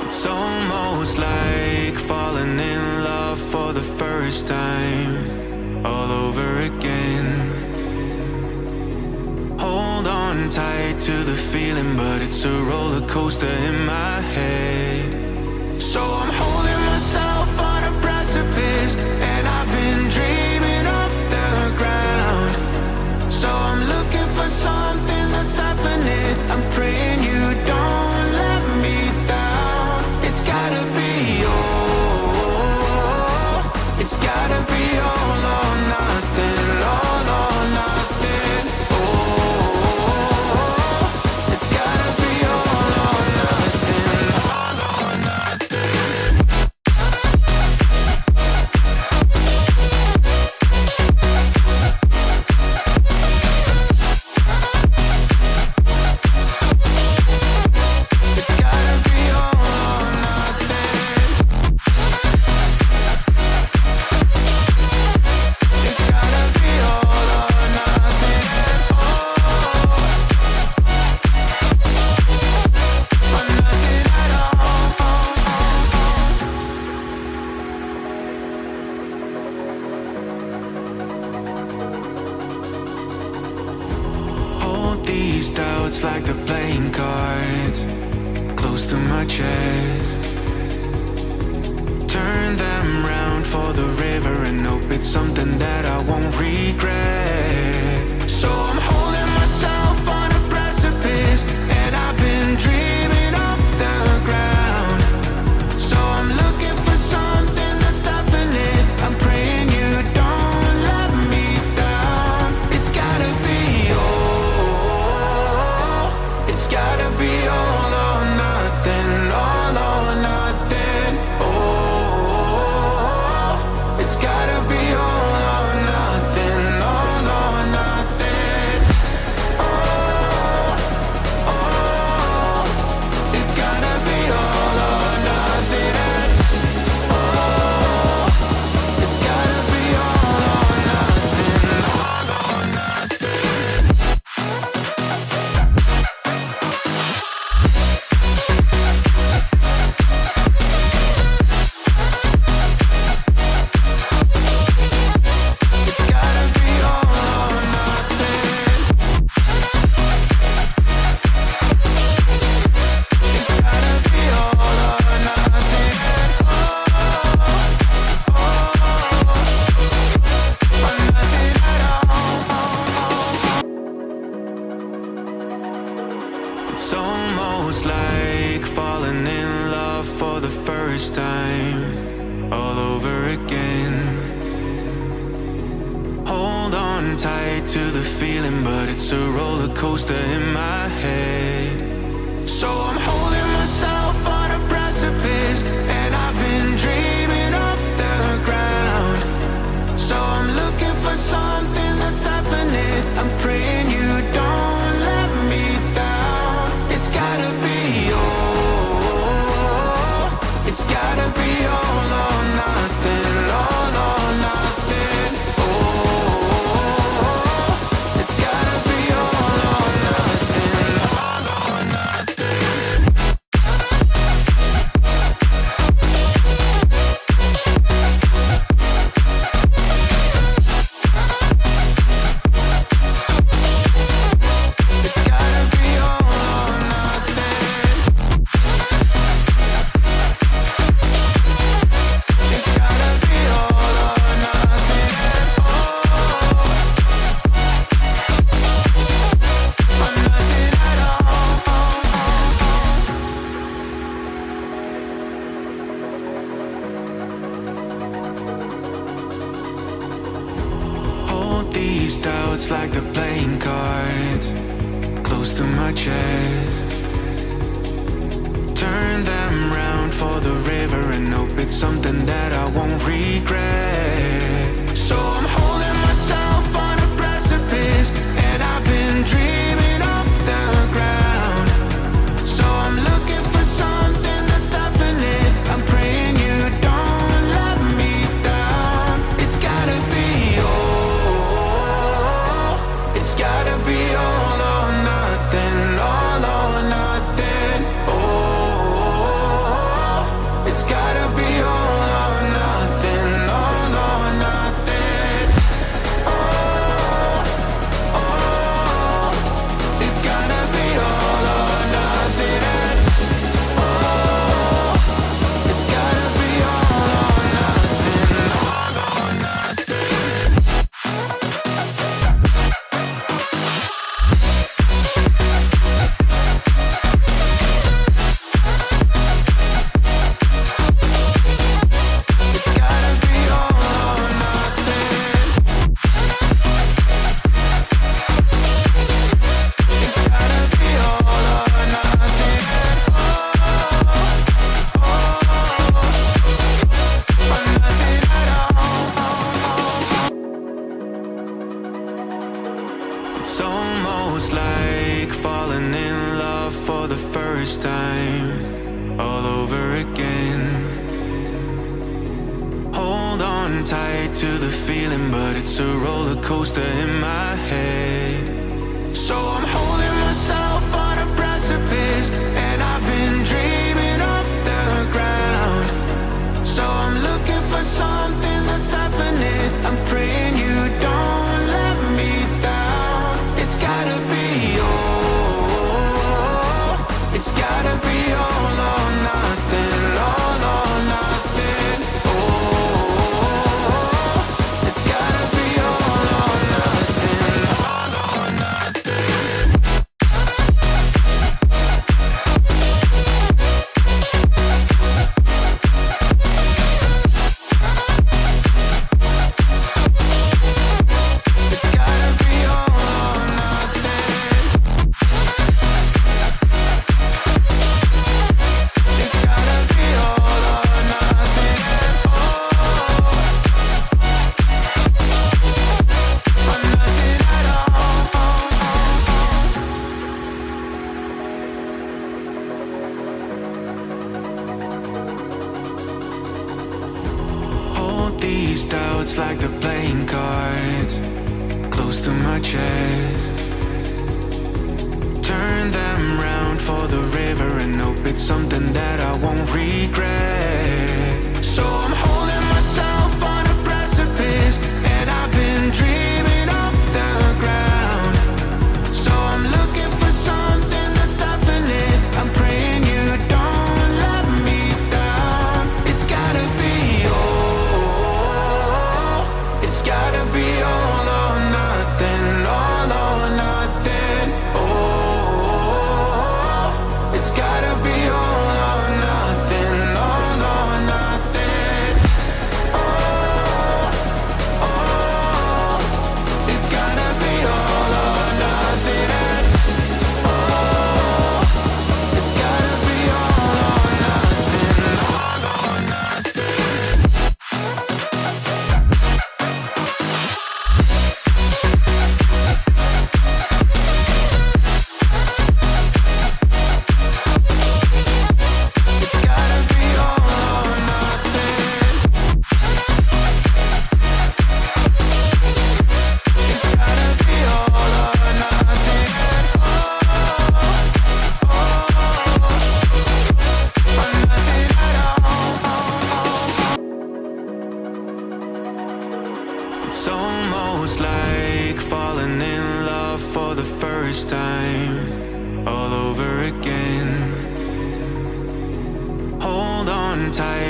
It's almost like falling in love for the first time, all over again. Hold on tight to the feeling, but it's a roller coaster in my head. So I'm holding myself on a precipice, and I've been dreaming off the ground. So I'm looking for something that's definite. I'm praying you don't let me down. It's gotta be all. It's gotta be all or nothing. All or nothing. Oh, it's gotta be all or nothing. All or nothing. It's gotta be all or nothing. It's gotta be all or nothing. Oh, or nothing at all. Hold these doubts like they're playing cards, close to my chest. Turn them round for the river and hope it's something that I won't regret. So I'm holding myself on a precipice, and I've been dreaming off the ground. So I'm looking for something that's definite. I'm praying you don't let me down. It's gotta be all. It's gotta be all or nothing. All or nothing. Oh, it's gotta be all or nothing. All or nothing. Oh, oh, it's gotta be all or nothing. Oh, it's gotta be all or nothing. All or nothing. It's gotta be all or nothing. It's gotta be all or nothing. Oh, or nothing at all. It's almost like falling in love for the first time, all over again. Hold on tight to the feeling, but it's a roller coaster in my head. So I'm holding myself on a precipice, and I've been dreaming off the ground. So I'm looking for something that's definite. I'm praying you don't let me down. It's gotta be all. It's gotta be all or nothing. All or nothing. Oh, it's gotta be all or nothing. All or nothing. It's gotta be all or nothing. It's gotta be all or nothing. Oh, or nothing at all. Hold these doubts like they're playing cards, close to my chest. Turn them round for the river and hope it's something that I won't regret. So I'm holding myself on a precipice, and I've been dreaming off the ground. So I'm looking for something that's definite. I'm praying you don't let me down. It's gotta be all. It's gotta be all or nothing. All or nothing. Oh, for the first time, all over again. Hold on tight to the feeling, but it's a roller coaster in my head. So I'm holding myself on a precipice, and I've been dreaming off the ground. So I'm looking for something that's definite. I'm praying you don't let me down. It's gotta be all. It's gotta be all or nothing. All or nothing. Oh, it's gotta be all or nothing. All or nothing. It's gotta be all or nothing. It's gotta be all or nothing. Oh, or nothing at all. Hold these doubts like the playing cards close to my chest. Turn them round for the river and hope it's something that I won't regret. So I'm holding myself on a precipice, and I've been dreaming off the ground. So I'm looking for something that's definite. I'm praying you don't let me down. It's gotta be all. It's gotta be all or nothing. All or nothing. Oh, it's gotta be all or nothing. All or nothing. Oh, oh, it's gotta be all or nothing. Oh, it's gotta be all or nothing. All or nothing. It's gotta be all or nothing. It's gotta be all or nothing. Oh, or nothing at all. It's almost like falling in love for the first time, all over again. Hold on tight